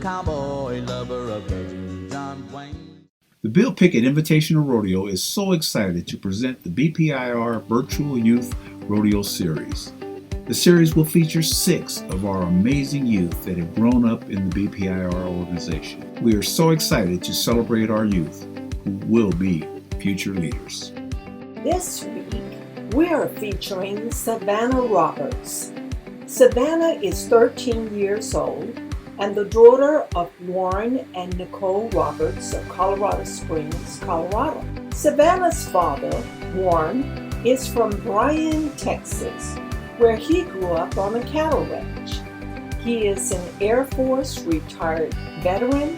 cowboy, lover of legend, John Wayne. The Bill Pickett Invitational Rodeo is so excited to present the BPIR Virtual Youth Rodeo Series. The series will feature 6 of our amazing youth that have grown up in the BPIR organization. We are so excited to celebrate our youth who will be future leaders. This week, we are featuring Savannah Roberts. Savannah is 13 years old and the daughter of Warren and Nicole Roberts of Colorado Springs, Colorado. Savannah's father, Warren, is from Bryan, Texas, where he grew up on a cattle ranch. He is an Air Force retired veteran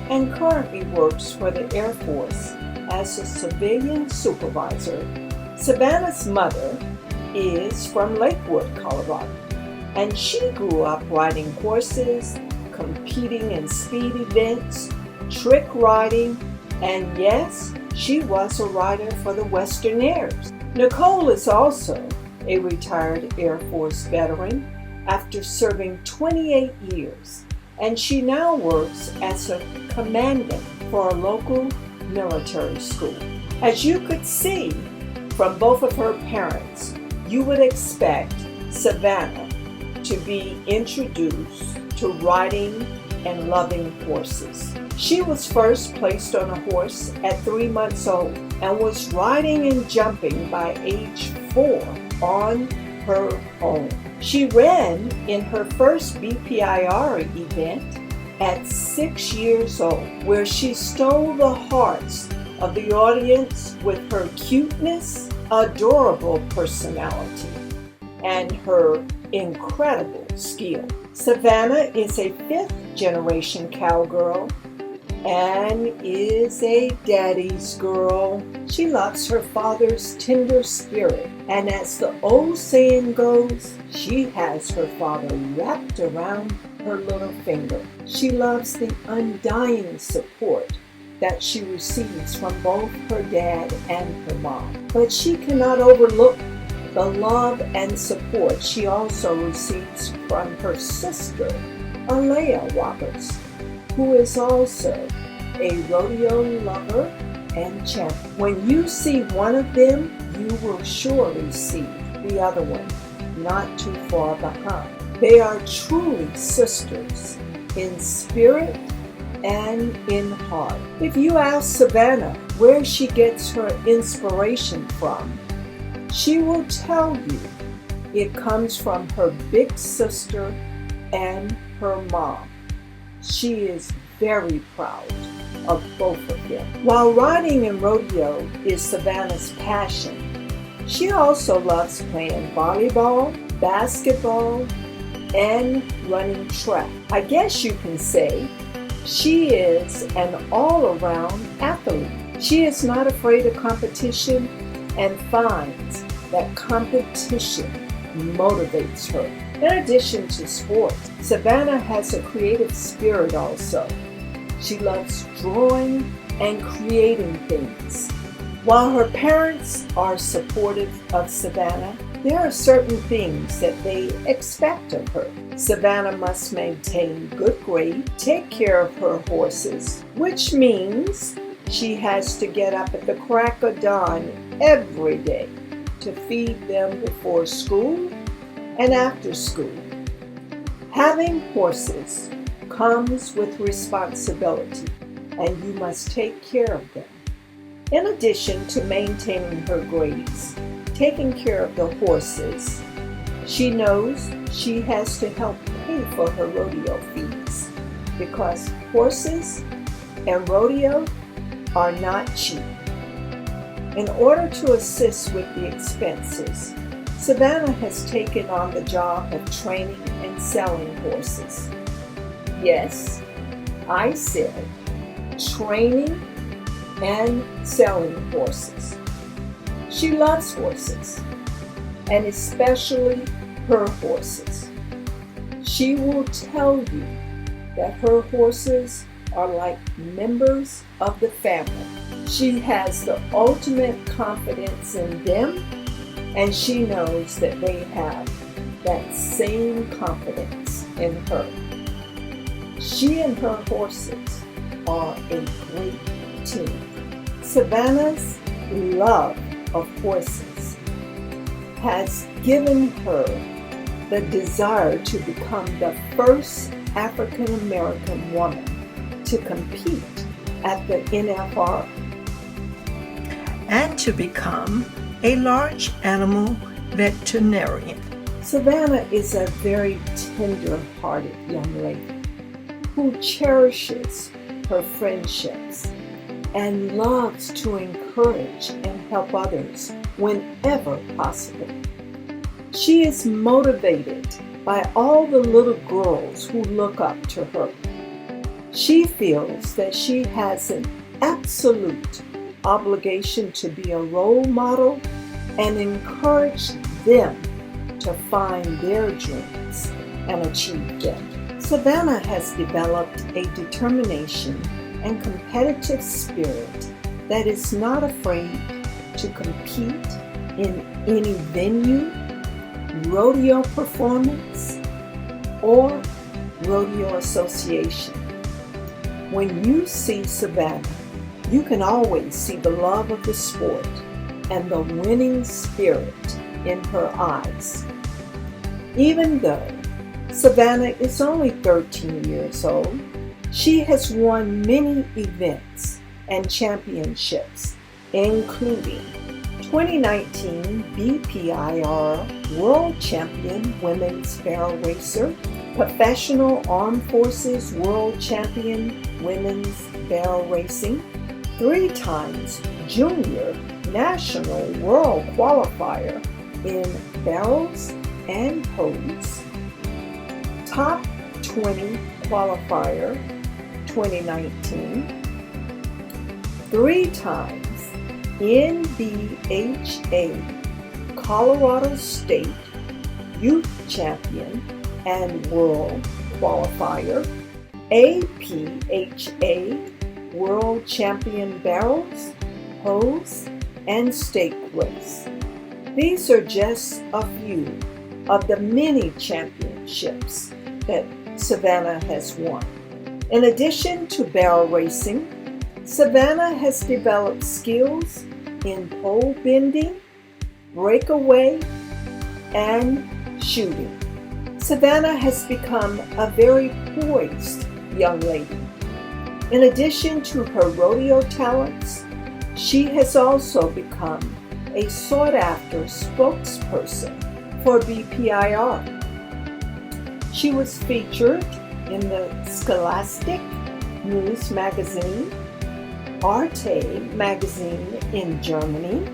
and currently works for the Air Force as a civilian supervisor. Savannah's mother is from Lakewood, Colorado, and she grew up riding horses, competing in speed events, trick riding, and yes, she was a rider for the Westernaires. Nicole is also a retired Air Force veteran after serving 28 years, and she now works as a commandant for a local military school. As you could see from both of her parents, you would expect Savannah to be introduced to riding and loving horses. She was first placed on a horse at 3 months old and was riding and jumping by age 4 on her own. She ran in her first BPIR event at 6 years old, where she stole the hearts of the audience with her cuteness, adorable personality, and her incredible skill. Savannah is a 5th generation cowgirl and is a daddy's girl. She loves her father's tender spirit, and as the old saying goes, she has her father wrapped around her little finger. She loves the undying support that she receives from both her dad and her mom. But she cannot overlook the love and support she also receives from her sister, Alea Roberts, who is also a rodeo lover and champion. When you see one of them, you will surely see the other one not too far behind. They are truly sisters in spirit and in heart. If you ask Savannah where she gets her inspiration from, she will tell you it comes from her big sister and her mom. She is very proud of both of them. While riding and rodeo is Savannah's passion, she also loves playing volleyball, basketball, and running track. I guess you can say she is an all-around athlete. She is not afraid of competition and finds that competition motivates her. In addition to sports, Savannah has a creative spirit also. She loves drawing and creating things. While her parents are supportive of Savannah, there are certain things that they expect of her. Savannah must maintain good grades, take care of her horses, which means she has to get up at the crack of dawn every day to feed them before school and after school. Having horses comes with responsibility, and you must take care of them. In addition to maintaining her grades, taking care of the horses, she knows she has to help pay for her rodeo fees, because horses and rodeo are not cheap. In order to assist with the expenses, Savannah has taken on the job of training and selling horses. Yes, I said training and selling horses. She loves horses, and especially her horses. She will tell you that her horses are like members of the family. She has the ultimate confidence in them, and she knows that they have that same confidence in her. She and her horses are a great team. Savannah's love of horses has given her the desire to become the first African American woman to compete at the NFR and to become a large animal veterinarian. Savannah is a very tender-hearted young lady who cherishes her friendships and loves to encourage and help others whenever possible. She is motivated by all the little girls who look up to her. She feels that she has an absolute obligation to be a role model and encourage them to find their dreams and achieve them. Savannah has developed a determination and competitive spirit that is not afraid to compete in any venue, rodeo performance, or rodeo association. When you see Savannah, you can always see the love of the sport and the winning spirit in her eyes. Even though Savannah is only 13 years old, she has won many events and championships, including 2019 BPIR World Champion Women's Barrel Racer, Professional Armed Forces World Champion Women's Barrel Racing, 3 times Junior National World Qualifier in Barrels and Hose, Top 20 Qualifier 2019, 3 times NBHA Colorado State Youth Champion and World Qualifier, APHA World Champion Barrels, Hose, and Stake Race. These are just a few of the many championships that Savannah has won. In addition to barrel racing, Savannah has developed skills in pole bending, breakaway, and shooting. Savannah has become a very poised young lady. In addition to her rodeo talents, she has also become a sought-after spokesperson for BPIR. She was featured in the Scholastic News magazine, Arte magazine in Germany,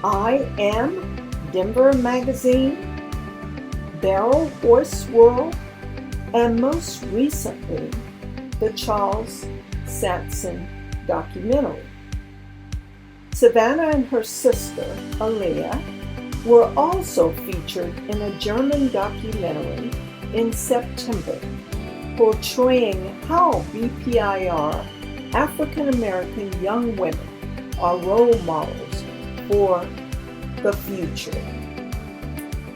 I Am Denver magazine, Barrel Horse World, and most recently, the Charles Sampson documentary. Savannah and her sister, Alea, were also featured in a German documentary in September, portraying how BPIR African American young women are role models for the future.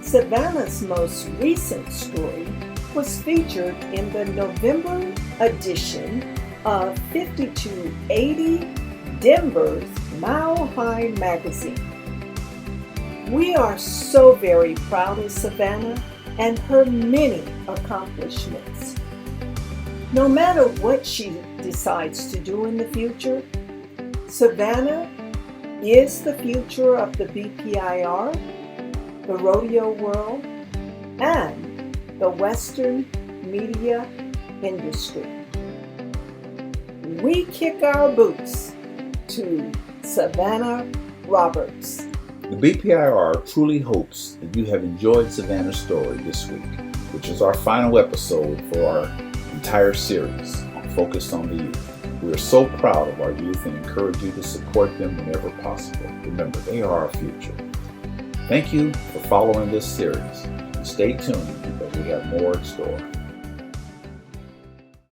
Savannah's most recent story was featured in the November edition of 5280 Denver's Mile High magazine. We are so very proud of Savannah and her many accomplishments. No matter what she decides to do in the future, Savannah is the future of the BPIR, the rodeo world, and the Western media industry. We kick our boots to Savannah Roberts. The BPIR truly hopes that you have enjoyed Savannah's story this week, which is our final episode for our entire series focused on the youth. We are so proud of our youth and encourage you to support them whenever possible. Remember, they are our future. Thank you for following this series. Stay tuned because we have more in store.